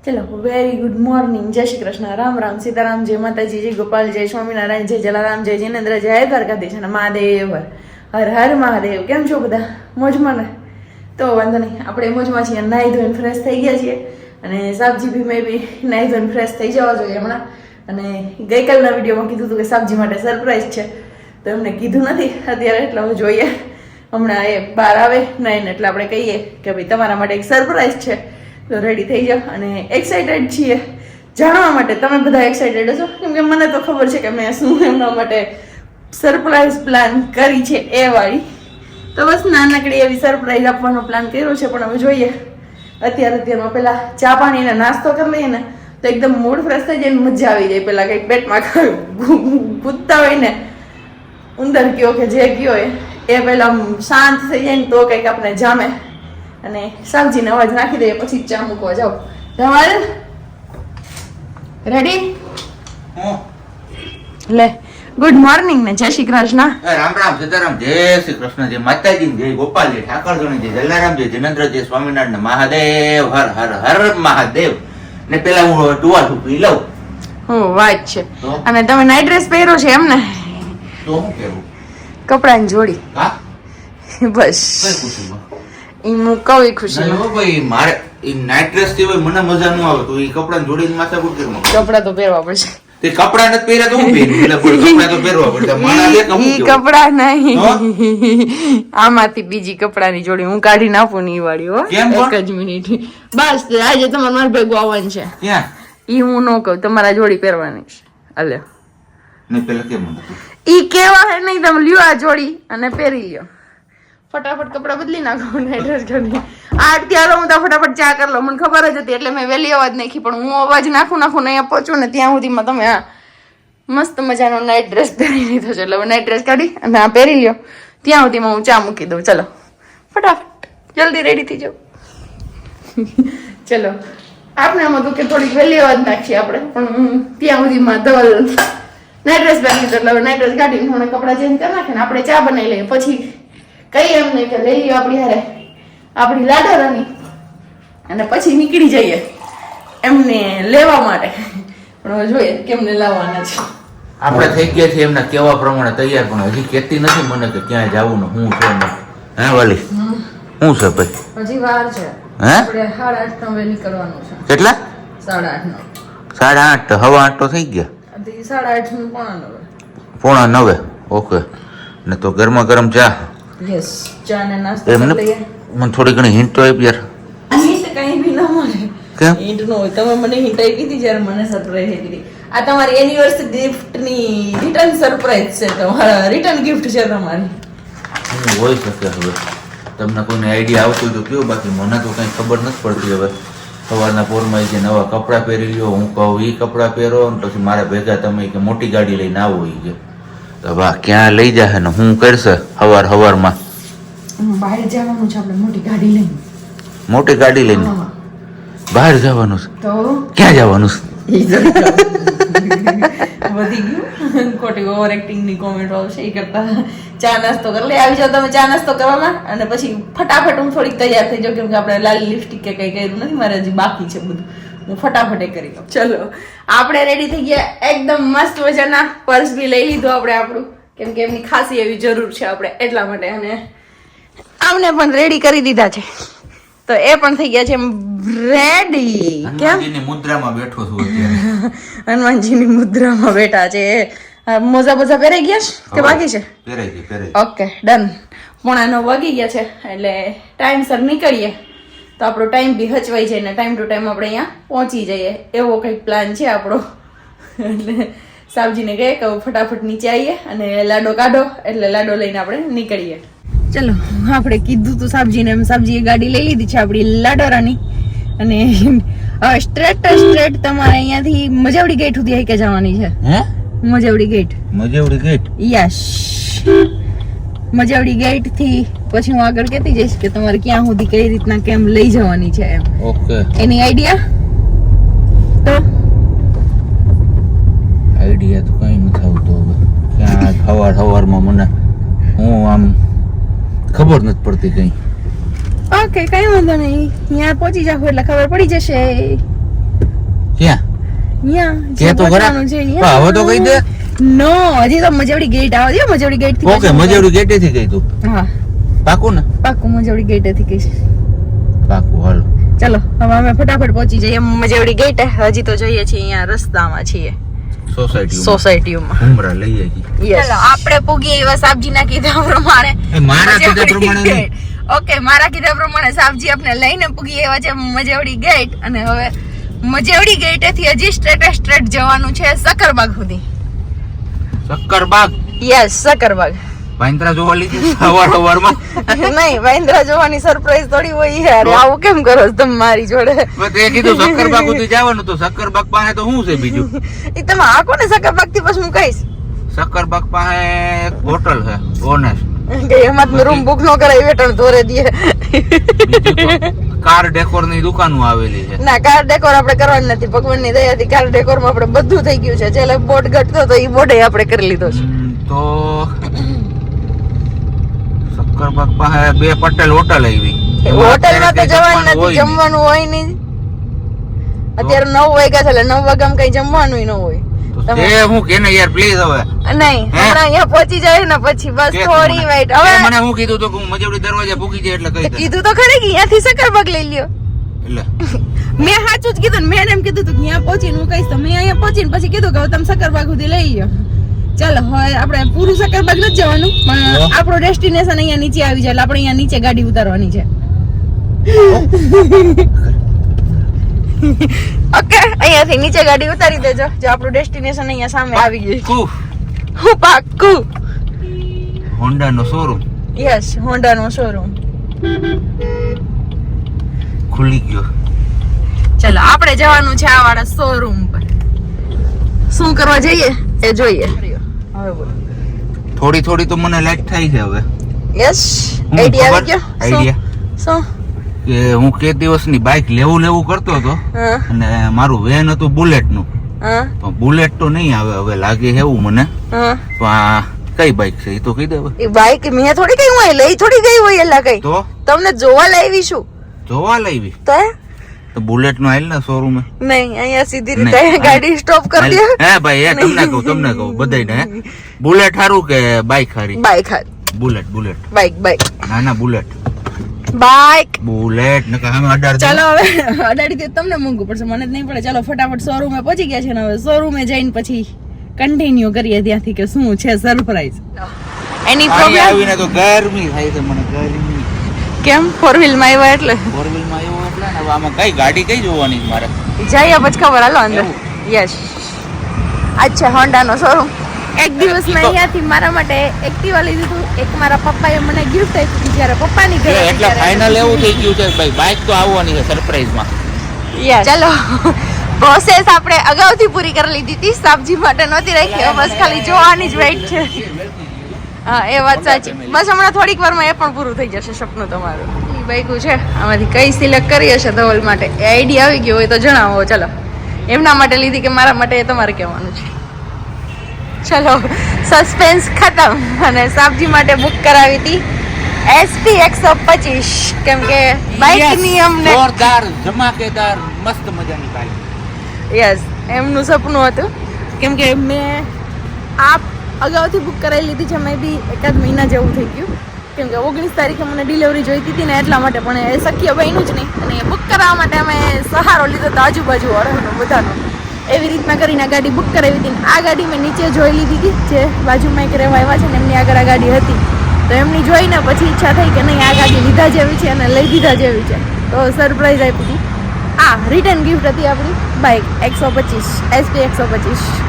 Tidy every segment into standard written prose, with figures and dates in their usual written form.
ચલો very good morning, જય શ્રી કૃષ્ણ, રામ રામ, સીતારામ, જય માતાજી, જય ગોપાલ, જય સ્વામિનારાયણ, જય જલારામ, જય જિનેન્દ્ર, જય દ્વારકાધીશ અને મહાદેવ હર હર મહાદેવ. કેમ છો બધા? મોજમાં ને? તો વાંધો નહીં, આપણે મોજમાં છીએ. નાહી ધોઈને ફ્રેશ થઈ ગયા છીએ અને સાબજી બી મેં બી નાહી ધોઈને ફ્રેશ થઈ જવા જોઈએ હમણાં. અને ગઈકાલના વિડીયોમાં કીધું હતું કે સાબજી માટે સરપ્રાઈઝ છે, તો એમને કીધું નથી અત્યારે, એટલે હવે જોઈએ હમણાં એ બહાર આવે નહીં એટલે આપણે કહીએ કે ભાઈ તમારા માટે એક સરપ્રાઈઝ છે, તો રેડી થઈ જાઓ. અને એક્સાઇટેડ છીએ જાણવા માટે. તમે બધા એક્સાઇટેડ હશો, કેમ કે મને તો ખબર છે કે મેં શું એમના માટે સરપ્રાઈઝ પ્લાન કરી છે એ વાળી. તો બસ નાનકડી એવી સરપ્રાઈઝ આપવાનો પ્લાન કર્યો છે, પણ હવે જોઈએ. અત્યારમાં પેલા ચા પાણી ને નાસ્તો કરી લઈએ ને તો એકદમ મૂડ ફ્રેશ થઈ જાય ને મજા આવી જાય. પેલા કંઈક પેટમાં કૂદતા હોય ને ઉંદર કયો કે જે કયો એ પેલા શાંત થઈ જાય ને તો કંઈક આપણે જામે. અને સાબજીને અવાજ નાખી દઈએ પછી ચા મૂકવા જાઓ. તમારે રેડી? લે ગુડ મોર્નિંગ ને જય શ્રી કૃષ્ણ. રામ રામ, સીતારામ, જય શ્રી કૃષ્ણ, જય માતાજી, જય ગોપાલ, જય ઠાકરજોની, જય જલારામ, જય જિનેન્દ્ર, જય સ્વામિનારાયણ, મહાદેવ હર હર હર મહાદેવ. ને પેલા હું ટુવાલ પી લઉં. હો વાત છે. અને તમે નાઈટ ડ્રેસ પહેર્યો છે એમ ને? તો હું પહેરું? કપડાની જોડી. હા બસ કઈ ખુશીમાં? હું કઈ ખુશીમાં. નહીં હો ભાઈ, મારે ઈ નાઈટ ડ્રેસ થી મને મજા ન આવે તો ઈ કપડાની જોડીને માથા પર કેમ? કપડા તો પહેરવા પડશે. તે કપડા નથી પહેર્યા તો હું પહેરું? એટલે કપડા તો પહેરવા પડે. મારા દે કમ ઈ કપડા નહીં, આમાંથી બીજી કપડાની જોડી હું કાઢીને આપું ને ઈ વાળી. હો કેમ પણ? એક જ મિનિટ બસ. આજે તમારે મારા ભેગું આવવાનું છે. ક્યાં? ઈ હું ન કહું, તમારા જોડી પહેરવાની છે. અલ્યો ને પેલા કેમ હતું? ઈ કેવા હે નહીં, તમે લ્યો આ જોડી અને પહેરી લ્યો. ફટાફટ કપડા બદલી નાખો, નાઈટ ડ્રેસ કરી. અત્યારે હું તો ફટાફટ ચા કરી લો. મને ખબર જ હતી એટલે મેં વહેલી અવાજ નાખી, પણ હું અવાજ નાખું ને અહીંયા પહોંચું ને ત્યાં સુધીમાં તમે આ મસ્ત મજાનો નાઈટ ડ્રેસ પહેરી લીધો છે. એટલે નાઈટ ડ્રેસ કાઢી અને આ પહેરી લ્યો. ત્યાં સુધીમાં હું ચા મૂકી દઉં. ચલો ફટાફટ જલ્દી રેડી થઈ જાઓ. ચલો આપણે આમ હતું કે થોડીક વહેલી અવાજ નાખીએ આપણે, પણ ત્યાં સુધીમાં ધવલ નાઈટ ડ્રેસ પહેરી લીધો. એટલે નાઈટ ડ્રેસ કાઢીને થોડા કપડાં ચેન્જ કરી નાખે ને આપણે ચા બનાવી લઈએ. પછી કઈ એમ નહીં કે લઈ લ્યો આપણી હારે આપણી લાડોરાની અને પછી નીકળી જઈએ એમને લેવા માટે. પણ હવે જોઈએ કેમને લાવવાના છે. આપણે થઈ ગયા છે એમના કેવા પ્રમાણે તૈયાર, પણ હજી કહેતી નથી મને કે ક્યાં જવું ને હું છે ને. હે વાલી, શું છે ભાઈ? હજી વાર છે. હે આપણે 8:30 નો નીકળવાનું છે. કેટલા? 8:30 નો. 8:30? હવા 8 તો થઈ ગયા. 8:30 નું 8:45. 8:45. ઓકે. ને તો ગરમા ગરમ ચા. યસ, ચા ને નાસ્તો એમને કરી લઈએ. મને થોડી ઘણી હિન્ટ તો આપી યાર. હિન્ટ કઈ બી ન મળે. કેમ? હિન્ટ નો હોય. તમે મને હિન્ટ આપી હતી જ્યારે મને સરપ્રાઈઝ આપી હતી. આ તમારી એનિવર્સરી ગિફ્ટ ની રિટર્ન સરપ્રાઈઝ છે. તમારા રિટર્ન ગિફ્ટ છે તમારી. હું હોઈ શકે. હવે તમને કોઈને આઈડિયા આવતો તો કયો, બાકી મને તો કઈ ખબર નથી પડતી. હવે સવારના પોરમાં જે નવા કપડાં પહેરી લ્યો, હું કહું એ કપડાં પહેરો ને પછી મારા ભેગા તમે કે મોટી ગાડી લઈને આવો એ કે. તો વાહ, ક્યાં લઈ જાય ને હું કરશે હવારમાં? બહાર જવાનું છે આપણે મોટી ગાડી લઈને. મોટી ગાડી લઈને બહાર જવાનું છે? તો ક્યાં જવાનું વધી ગયું. ખોટી ઓવર એક્ટિંગ ની કોમેન્ટ આવશે એ કરતા ચા નાસ્તો કરી લે. આવી જાઓ તમે ચા નાસ્તો કરવામાં અને પછી ફટાફટ હું થોડીક તૈયાર થઈ જાઉં, કેમ કે આપણે લાલ લિપસ્ટિક કે કઈ કર્યું નથી, મારે હજી બાકી છે બધું. હું ફટાફટ એ કરી દઉં. ચલો આપણે રેડી થઈ ગયા એકદમ મસ્ત મજાના. પર્સ બી લઈ લીધું આપણે આપણું, કેમ કે એમની ખાસી એવી જરૂર છે આપણે એટલા માટે. અને આમને પણ રેડી કરી દીધા છે, તો એ પણ થઈ ગયા છે રેડી. હનુમાનજીની મુદ્રામાં બેઠો છું અત્યારે. હનુમાનજીની મુદ્રામાં બેઠા છે. મોજા બોજા પહેરાઈ ગયા છે કે બાકી છે? પહેરાઈ. Okay done. 8:45 વાગી ગયા છે એટલે ટાઈમસર નીકળીએ તો આપણો ટાઈમ બી હચવાઈ જાય ને ટાઈમ ટુ ટાઈમ આપણે અહીંયા પહોંચી જઈએ. એવો કંઈક પ્લાન છે આપણો. એટલે સાબજીને કહે કે ફટાફટ નીચે આવીએ અને લાડો કાઢો, એટલે લાડો લઈને આપણે નીકળીએ. ચલો આપણે કીધું તું સાબજીને, એમ સાબજીએ ગાડી લઈ લીધી છે આપણી લાડોરાની. અને સ્ટ્રેટ તમારે અહીંયાથી મજાવડી ગેટ સુધી કે જવાની છે. હે? મજાવડી ગેટ. મજાવડી ગેટ? યસ, મજાવડી ગેટ થી પછી હું આગળ કહેતી જઈશ કે તમારે ક્યાં સુધી કઈ રીતના કેમ લઈ જવાની છે એમ. ઓકે. એની આઈડિયા તો કઈ નથી આવતો હવે. ક્યાં સવારમાં મને હું આમ ખબર નથી પડતી કઈ. ઓકે કઈ વાંધો નહીં, ત્યાં પહોંચી જાવ એટલે ખબર પડી જશે. ક્યાં અહીંયા કે તો ખરા પહોંચવાનું છે પણ હવે તો કહી દે નો હજી તો મજવડી ગેટ આવે છે મજવડી ગેટ થી ઓકે મજેવડી ગેટે થી ગઈ તું હા પાકું ને પાકું મજવડી ગેટ થી ગઈ છે પાકું હાલો ચલો હવે અમે ફટાફટ પહોંચી જઈએ મજવડી ગેટ હજી તો જઈએ છીએ અહીંયા રસ્તામાં છીએ સોસાયટીમાં ઉમરા લઈ આવી ચલો આપણે પૂગી એવા સાબજીના કીધા પ્રમાણે મારા કીધા પ્રમાણે ઓકે મારા કીધા પ્રમાણે સાબજી આપણે લઈને પૂગી એવા છે મજવડી ગેટ અને હવે મજવડી ગેટ થી હજી સ્ટ્રેટ જવાનું છે સકરબાગ સુધી શક્કરબાગ યસ સકરબાગ વાંદરા જોવા લીધી સવારમાં નહીં વાંદરા જોવાની સરપ્રાઈઝ થોડી હોય યાર આવું કેમ કરો છો તમે મારી જોડે તે કીધું શક્કરબાગ સુધી જવાનું તો શક્કરબાગ પાસે તો શું છે બીજું એ તમે આખો ને સકરબાગ થી પછી હું કહીશ શક્કરબાગ પાસે એક હોટલ છે ઓનેસ્ટ કે એમાં તમે રૂમ બુક ન કરાવી વેટણ દોરે દે બીજું તો કાર ડેકોર ની દુકાનો આવેલી છે ના કાર ડેકોર આપણે કરવાની નથી ભગવાનની દયાથી કાર ડેકોર માં આપણે બધું થઈ ગયું છે છેલ્લે બોર્ડ ઘટતો તો એ બોર્ડે આપણે કરી લીધો છે તો શક્કરબાગ પાસે બે પટેલ હોટલ આવી હોટલ માં તો જવાનું નથી જમવાનું હોય નહીં અત્યારે 9 વાગ્યા છે એટલે 9 વાગ્યામાં કઈ જમવાનું ન હોય તે હું કે ને યાર પ્લીઝ હવે નહીં હમણાં અહીંયા પહોંચી જાય ને પછી બસ થોડી વાઈટ હવે મને હું કીધું તો કે હું મજવડી દરવાજા પૂકી જાય એટલે કહી દે કીધું તો ખરી કે અહીંયાથી સકરબાગ લઈ લ્યો એટલે મેં સાચું જ કીધું ને મેં એમ કીધું કે અહીંયા પહોંચીને હું કહીશ તો મેં અહીંયા પહોંચીને પછી કીધું કે હવે તમે સકરબાગ સુધી લઈ લ્યો ચાલો હવે આપણે પૂરું સકરબાગ નથી જવાનું પણ આપણું ડેસ્ટિનેશન અહીંયા નીચે આવી જાય એટલે આપણે અહીંયા નીચે ગાડી ઉતારવાની છે ઓકે અહીંયાથી નીચે ગાડી ઉતારી દેજો જો આપણું ડેસ્ટિનેશન અહીંયા સામે આવી ગયું હું પાક્કું હોન્ડા નો શોરૂમ યસ હોન્ડા નો શોરૂમ ખુલી ગયો ચલો આપણે જવાનું છે આ વાળા શોરૂમ પર શું કરવા જઈએ એ જોઈએ હવે બોલો થોડી થોડી તો મને લાઈટ થાય છે હવે યસ આઈડિયા આવી ગયો આઈડિયા શું કે હું કે દિવસની બાઇક લેવું કરતો હતો હા અને મારું વેન હતું બુલેટ નું હા પણ બુલેટ તો નહીં આવે હવે લાગે એવું મને હા પણ આ કઈ બાઇક છે એ તો કહી દે હવે એ બાઈક મેં થોડી કઈ હોય લઈ થોડી ગઈ હોય એલા કઈ તો તમને જોવા લાવી શું જોવા લાવી તો તો બુલેટ નો આવેલ ને શોરૂમ નહીં અહીંયા સીધી રીતે ગાડી સ્ટોપ કરી દે હે ભાઈ એ તમને કહું બધાને બુલેટ હારું કે બાઇક હારી બાઈક હાથ બુલેટ બાઈક ના ના બુલેટ નકર અમે અડાડ ચાલો હવે અડાડી દે તમને મોંઘું પડશે મને જ નહીં પડે ચાલો ફટાફટ શોરૂમે પહોંચી ગયા છે ને હવે શોરૂમે જઈને પછી કન્ટિન્યુ કરીએ ત્યાંથી કે શું છે સરપ્રાઈઝ એની પ્રોબ્લેમ આવીને તો ગરમી થાય છે મને ગરમી કેમ 4 વ્હીલ માં આવ્યા એટલે 4 વ્હીલ માં આવ્યો એટલે ને હવે આમાં કઈ ગાડી કઈ જોવાની છે મારે જઈએ પછી ખબર હાલો અંદર યસ અચ્છા હોન્ડા નો શોરૂમ એક દિવસ મેં અહીંયાથી મારા માટે એક્ટિવા લીધું હતું એક મારા પપ્પાએ મને ગિફ્ટ આપી હતી જ્યારે પપ્પાની ઘરે એટલે ફાઇનલ એવું થઈ ગયું છે ભાઈ બાઇક તો આવવાની છે સરપ્રાઈઝ માં યસ ચલો પ્રોસેસ આપણે અગાઉથી પૂરી કરી લીધી હતી સબ્જી માટે નહોતી રાખી બસ ખાલી જોવાની જ વેઇટ છે હા એ વાત સાચી બસ હમણાં થોડીક વારમાં એ પણ પૂરું થઈ જશે સપનું તમારું એ બાઈકું છે આમાંથી કઈ સિલેક્ટ કરી હશે ધવલ માટે એ આઈડિયા આવી ગયો હોય તો જણાવો ચલો એમના માટે લીધી કે મારા માટે એ તમારે કહેવાનું છે ચલો સસ્પેન્સ ખતમ અને સબ્જી માટે બુક કરાવી હતી SP 125 કેમ કે બાઈક ની અમને જોરદાર ધમાકેદાર મસ્ત મજાની બાઈક યસ એમનું સપનું હતું કેમ કે મેં અગાઉથી બુક કરાવી લીધી છે મેં બી એકાદ મહિના જેવું થઈ ગયું કેમ કે 19 તારીખે મને ડિલિવરી જોઈતી હતી ને એટલા માટે પણ એ શક્ય બન્યું જ નહીં અને બુક કરાવવા માટે અમે સહારો લીધો હતો આજુબાજુ વાળાનો બધાનો એવી રીતના કરીને ગાડી બુક કરાવી હતી આ ગાડી મેં નીચે જોઈ લીધી હતી જે બાજુમાં એક રહેવા આવ્યા છે ને એમની આગળ આ ગાડી હતી તો એમની જોઈને પછી ઈચ્છા થઈ કે નહીં આ ગાડી લીધા જેવી છે અને લઈ દીધા જેવી છે તો સરપ્રાઈઝ આપી હતી રિટર્ન ગિફ્ટ હતી આપણી બાઇક 125 SP 125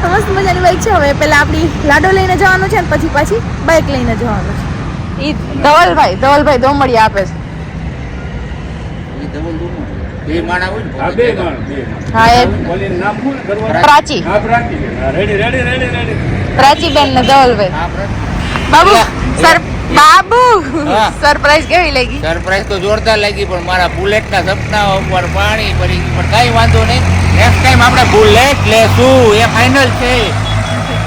તો મસ્ત મજાની બાઇક છે હવે પહેલા આપણી લાડો લઈને જવાનું છે ને પછી પાછી બાઇક લઈને જવાનું છે એ ધવલભાઈ દોમડિયા આપે છે બે માણા હોય ને હા એ પ્રાચી પ્રાચી બેન ને ધવલભાઈ બાબુ સરપ્રાઈઝ કેવી લાગી સરપ્રાઈઝ તો જોરદાર લાગી પણ મારા બુલેટ ના સપના ઉપર પાણી પડી પણ કઈ વાંધો નહીં નેક્સ્ટ ટાઈમ આપણે બુલેટ લેશું એ ફાઇનલ છે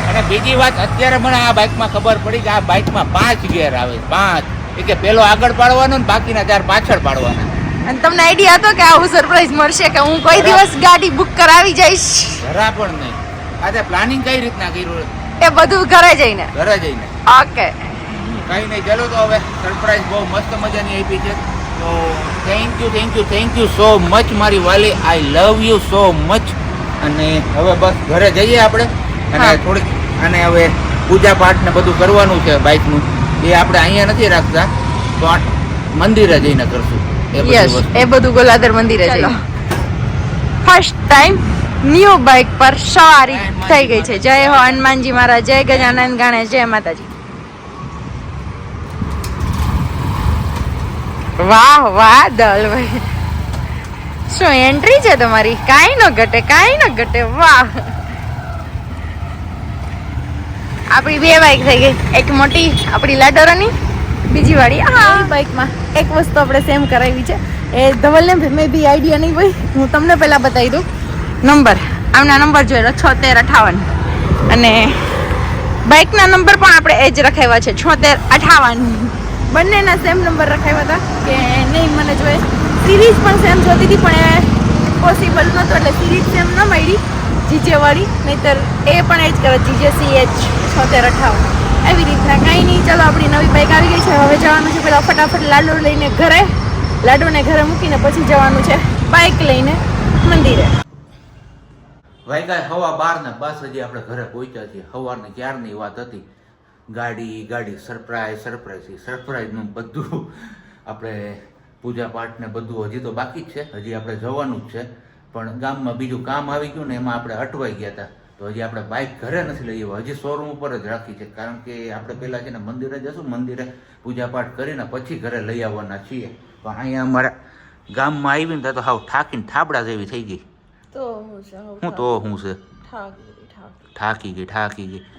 અને બીજી વાત અત્યારે મને આ બાઇકમાં ખબર પડી કે આ બાઇકમાં 5 ગિયર આવે 5 એ કે પેલો આગળ પાડવાનો ને બાકીના 4 પાછળ પાડવાના અને તમને આઈડિયા હતો કે આવું સરપ્રાઈઝ મળશે કે હું કોઈ દિવસ ગાડી બુક કરાવી જઈશ? જરા પણ નહીં. આજે પ્લાનિંગ કઈ રીતના કર્યું? એ બધું ઘરે જઈને. ઘરે જઈને. ઓકે, કઈ નહીં, ચાલો તો હવે સરપ્રાઈઝ બહુ મસ્ત મજાની આપી છે. તો થેન્ક યુ સો મચ મારી વાલી. આઈ લવ યુ સો મચ. અને હવે બસ ઘરે જઈએ આપણે. અને હા. થોડીક અને હવે પૂજા પાઠ ને બધું કરવાનું છે બાઇકનું. એ આપણે અહીંયા નથી રાખતા, તો આ મંદિરે જઈને કરશું એ બધી યસ, વસ્તુ. એ બધું ગોલાધર મંદિરે જઈને. ફર્સ્ટ ટાઈમ ન્યુ બાઇક પર સવારી થઈ ગઈ છે. જય હો હનુમાનજી મહારાજ, જય ગજાનન ગણેશ, જય માતાજી. વાહ વાહ દલભાઈ, શું એન્ટ્રી છે તમારી! કાંઈ ન ઘટે, કાંઈ ન ઘટે. વાહ, આપણી બે બાઇક થઈ ગઈ. એક મોટી આપણી લાડોરાની, બીજી વાળી આ બાઇકમાં. એક વસ્તુ આપણે સેમ કરાવી છે. એ ધવલને મેં બી આઈડિયા નહીં ભાઈ, હું તમને પહેલાં બતાવી દઉં. નંબર, આમના નંબર જોઈ લો, 7658. અને બાઇકના નંબર પણ આપણે એ જ રખાવ્યા છે, 7658. બંનેના સેમ નંબર રખાવ્યા હતા કે નહીં મને જોઈએ. સિરીઝ પણ સેમ જોતી હતી પણ એ પોસિબલ નહોતો, એટલે સિરીઝ સેમ ન મળી જીજે વાળી. નહીંતર એ પણ એ જ કરે, જીજે CH 7658. એવી રીતના કાંઈ નહીં. ચાલો, આપણી નવી બાઇક આવી ગઈ છે. હવે જવાનું છે પેલા ફટાફટ લાડુ લઈને ઘરે. લાડુને ઘરે મૂકીને પછી જવાનું છે બાઇક લઈને મંદિરે. વાગ્યા હવા 12 ને બસ હજી આપણે ઘરે પહોંચ્યા છીએ. સવારની ક્યારની વાત હતી. ગાડી સરપ્રાઈઝ નું બધું આપણે પૂજા પાઠ ને બધું હજી તો બાકી જ છે. હજી આપણે જવાનું જ છે, પણ ગામમાં બીજું કામ આવી ગયું ને એમાં આપણે અટવાઈ ગયા હતા. તો હજી આપણે બાઇક ઘરે નથી લઈ આવ્યા, હજી શોરૂમ ઉપર જ રાખી છે. કારણ કે આપણે પહેલા છે ને મંદિરે જશું, મંદિરે પૂજા પાઠ કરીને પછી ઘરે લઈ આવવાના છીએ. પણ અહીંયા અમારા ગામમાં આવીને તો હાવ ઠાકીને ઠાબડા જેવી થઈ ગઈ. તો હું છે થાકી ગઈ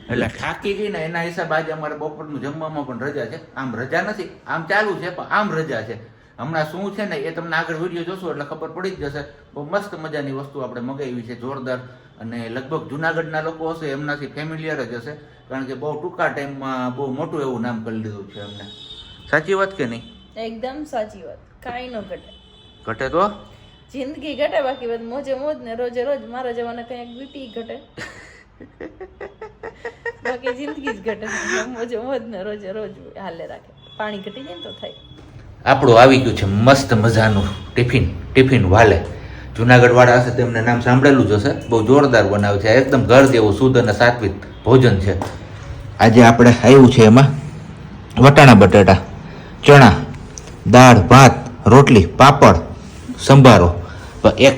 એટલે થાકી ગઈ ને એના હિસાબે આજે અમારે બપોરનું જમવામાં પણ રજા છે. આમ રજા નથી, આમ ચાલુ છે, પણ આમ રજા છે. હમણાં શું છે ને એ તમને આગળ વિડીયો જોશો એટલે ખબર પડી જ જશે. બહુ મસ્ત મજાની વસ્તુ આપણે મગાવી છે, જોરદાર. અને લગભગ જુનાગઢના લોકો હશે એમનાથી ફેમિલિયર જ હશે, કારણ કે બહુ ટૂંકા ટાઈમમાં બહુ મોટું એવું નામ કરી લીધું છે એમને. સાચી વાત કે નહીં? એકદમ સાચી વાત. કાંઈ ન ઘટે. ઘટે તો જિંદગી ઘટે, બાકી બધું મોજે મોજ ને રોજે રોજ. મારા જવાને કંઈક બીટી ઘટે, બાકી જિંદગી જ ઘટે. મોજે મોજ ને રોજે રોજ હાલે રાખે. પાણી ઘટી જાય ને તો થાય. આપણું આવી ગયું છે મસ્ત મજાનું ટિફિન વાલે. જુનાગઢ વાળા હશે તેમને નામ સાંભળેલું જ હશે. બહુ જોરદાર બનાવે છે, એકદમ ઘર જેવું શુદ્ધ અને સાત્વિક ભોજન છે. આજે આપણે આવ્યું છે એમાં વટાણા બટાટા, ચણા, દાળ ભાત, રોટલી, પાપડ, સંભારો. એક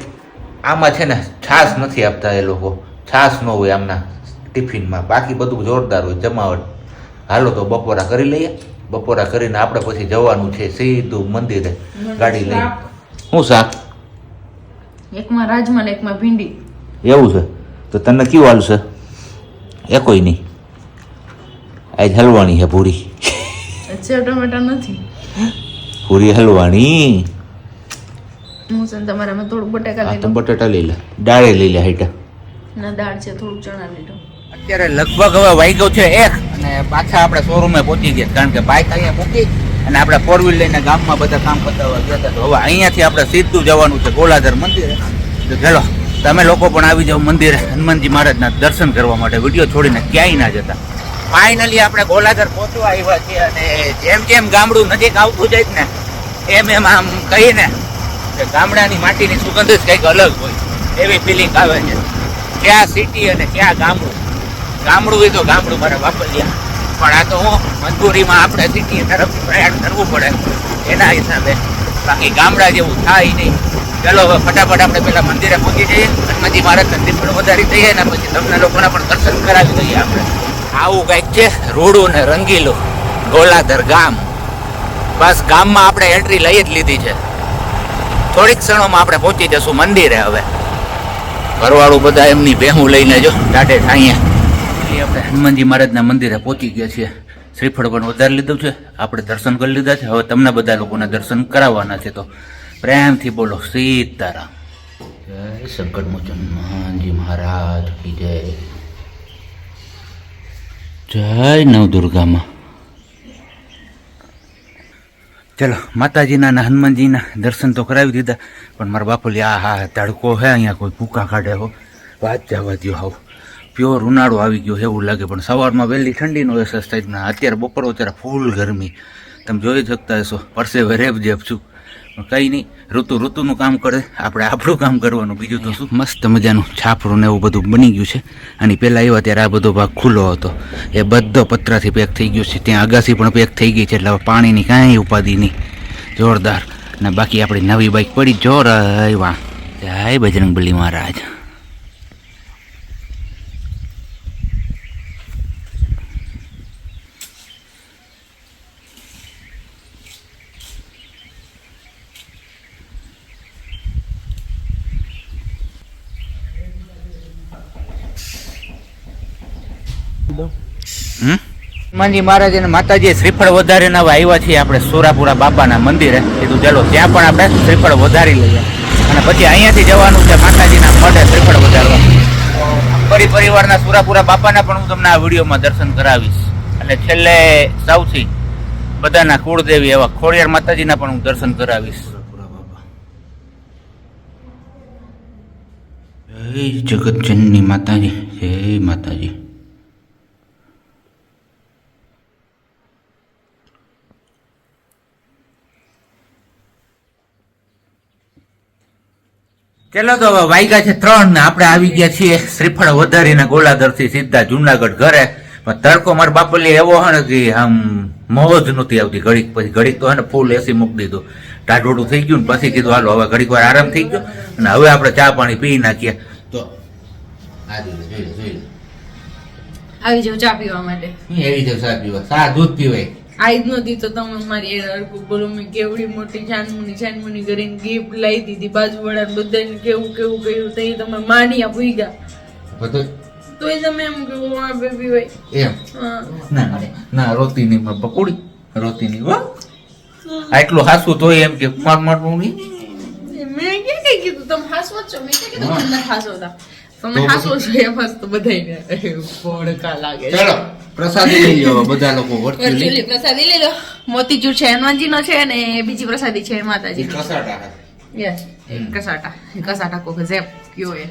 આમાં છે ને છાશ નથી આપતા એ લોકો, છાશ ન હોય આમના ટિફિનમાં. બાકી બધું જોરદાર હોય જમાવટ. હાલો તો બપોરા કરી લઈએ. બપોરા કરીને આપણે પછી જવાનું છે સીધું મંદિરે ગાડી લઈને. શું શાક? એકમાં રાજમા ને એકમાં ભીંડી. એવું છે? તો તને કયું હાલશે? એકોય નહીં. આજ હલવાણી છે પૂરી. સેવ ટમેટા નથી. પૂરી હલવાણી. હું છે ને તમારામાં થોડું બટાકા આ લઈ તો લઉં. બટાટા લઈ લે, દાળે લઈ લે હાઈટા. ના, દાળ છે, થોડુંક ચણા લઈ લઉં. અત્યારે લગભગ હવે વાગ્યો છે 1 અને પાછા આપણે શોરૂમે પહોંચી ગયા, કારણ કે બાઇક અહીંયા મૂકી અને આપણે 4 વ્હીલ લઈને ગામમાં બધા કામ પતાવવા ગયા હતા. તો હવે અહીંયાથી આપણે સીધું જવાનું છે ગોલાધર મંદિરે. તો ચાલો તમે લોકો પણ આવી જાઓ મંદિરે હનુમાનજી મહારાજના દર્શન કરવા માટે. વિડીયો છોડીને ક્યાંય ના જતા. ફાઇનલી આપણે ગોલાધર પહોંચવા આવ્યા છીએ અને જેમ જેમ ગામડું નજીક આવતું જાય ને એમ આમ કહીને કે ગામડાની માટીની સુગંધ જ કંઈક અલગ હોય એવી ફિલિંગ આવે છે. ક્યાં સિટી અને ક્યાં ગામડું. ગામડું એ તો ગામડું મારે વાપર્યા, પણ આ તો હું મજબૂરીમાં આપણે સિટી તરફ પ્રયાણ કરવું પડે એના હિસાબે. બાકી ગામડા જેવું થાય નહીં. ચાલો હવે ફટાફટ આપણે પેલા મંદિરે પહોંચી જઈએ, હનુમાનજી મહારાજના દીપડો વધારી દઈએ ને પછી તમને લોકોને પણ દર્શન કરાવી દઈએ આપણે. આવું કંઈક છે રૂડું ને રંગીલું ગોલાધર ગામ. બસ ગામમાં આપણે એન્ટ્રી લઈ જ લીધી છે. થોડીક ક્ષણોમાં આપણે પહોંચી જશું મંદિરે. હવે ઘરવાળું બધા એમની ભેહું લઈને જો ટાટે ઠાઈએ આપણે હનુમાનજી મહારાજના મંદિરે પહોંચી ગયા છીએ. શ્રીફળ પણ વધારી લીધું છે, આપણે દર્શન કરી લીધા છે. હવે તમને બધા લોકોને દર્શન કરાવવાના છે. તો પ્રેમથી બોલો સીતારામ. જય સંકટ મોચન હનુમાનજી મહારાજ કી જય. જય નવદુર્ગામાં. ચલો માતાજીના અને હનુમાનજીના દર્શન તો કરાવી દીધા, પણ મારા બાપુલી આ હા તડકો હે, અહીંયા કોઈ ભૂકા કાઢે હો, વાત જવા દ્યો હાવ પ્યોર ઉનાળો આવી ગયો એવું લાગે. પણ સવારમાં વહેલી ઠંડીનો અહેસાસ થાય ને અત્યારે બપોરો અત્યારે ફૂલ ગરમી, તમે જોઈ શકતા હશો, પરસેવે રેબઝેબ છું. પણ કંઈ નહીં, ઋતુનું કામ કરે, આપણે આપણું કામ કરવાનું, બીજું તો શું. મસ્ત મજાનું છાપરું ને એવું બધું બની ગયું છે. અને પહેલાં આવ્યા ત્યારે આ બધો ભાગ ખુલ્લો હતો, એ બધો પતરાથી પેક થઈ ગયો છે. ત્યાં અગાસી પણ પેક થઈ ગઈ છે, એટલે હવે પાણીની કાંઈ ઉપાધિ નહીં, જોરદાર. અને બાકી આપણી નવી બાઇક પડી જોર વાહ, જય બજરંગબલી મહારાજ. હનુમાનજી મહારાજ અને માતાજીએ શ્રીફળ વધારીને હવે આવ્યા છીએ આપણે સોરાપુરા બાપાના મંદિરે. કીધું ચાલો ત્યાં પણ આપણે શ્રીફળ વધારી લઈએ, અને પછી અહીંયાથી જવાનું છે માતાજીના મઢે શ્રીફળ વધારવા. પરિવારના સુરાપુરા બાપાના પણ હું તમને આ વિડીયોમાં દર્શન કરાવીશ. અને છેલ્લે સૌથી બધાના કુળદેવી એવા ખોડિયાર માતાજીના પણ હું દર્શન કરાવીશ. જય જગતજનની માતાજી, જય માતાજી. ચલો તો હવે વાગ્યા છે 3 ને આપણે આવી ગયા છીએ શ્રીફળ વધારીને ગોલાધરથી સીધા જુનાગઢ ઘરે. પણ તડકો મારા બાપલી એવો હે ને કે આમ મોજ નહોતી આવતી. ઘડીક પછી ઘડીક તો હે ને ફૂલ એસી મૂકી દીધું, ટાઢોડું થઈ ગયું ને પછી કીધું હાલો હવે ઘડીક વાર આરામ થઈ ગયો અને હવે આપણે ચા પાણી પી નાખીએ. તો આવી જાવ ચા પીવા માટે. એવી છે ચા પીવા, ચા દૂધ પીવાય. આજ નહોતી તો તમે મારી બોલો મેં કેવડી મોટી છાનમુની કરીને ગિફ્ટ લાવી દીધી, બાજુવાળા બધાને કેવું કહ્યું તો એ તમે માની આપી ગયા, તોય તમે એમ કેવું આ બેબી હોય એમ. ના રોતી નહીં માર બકુડી, રોતી નહીં હો. આટલું હાસું તોય એમ કે મારનું નહીં. મેં ક્યાં કીધું તમે હાસવો છો? મેં ક્યાં કીધું તમને હાસવતા? તમે હાસો છો એમ તો બધાને ભડકા લાગે. ચલો પ્રસાદી લઈ લો બધા લોકો. વર્ચ્યુઅલી પ્રસાદી લઈ લો. મોતીચૂર છે હનુમાનજીનો છે અને બીજી પ્રસાદી છે માતાજી. કસાટા. યસ કસાટા કોક ઝેપ કયો એ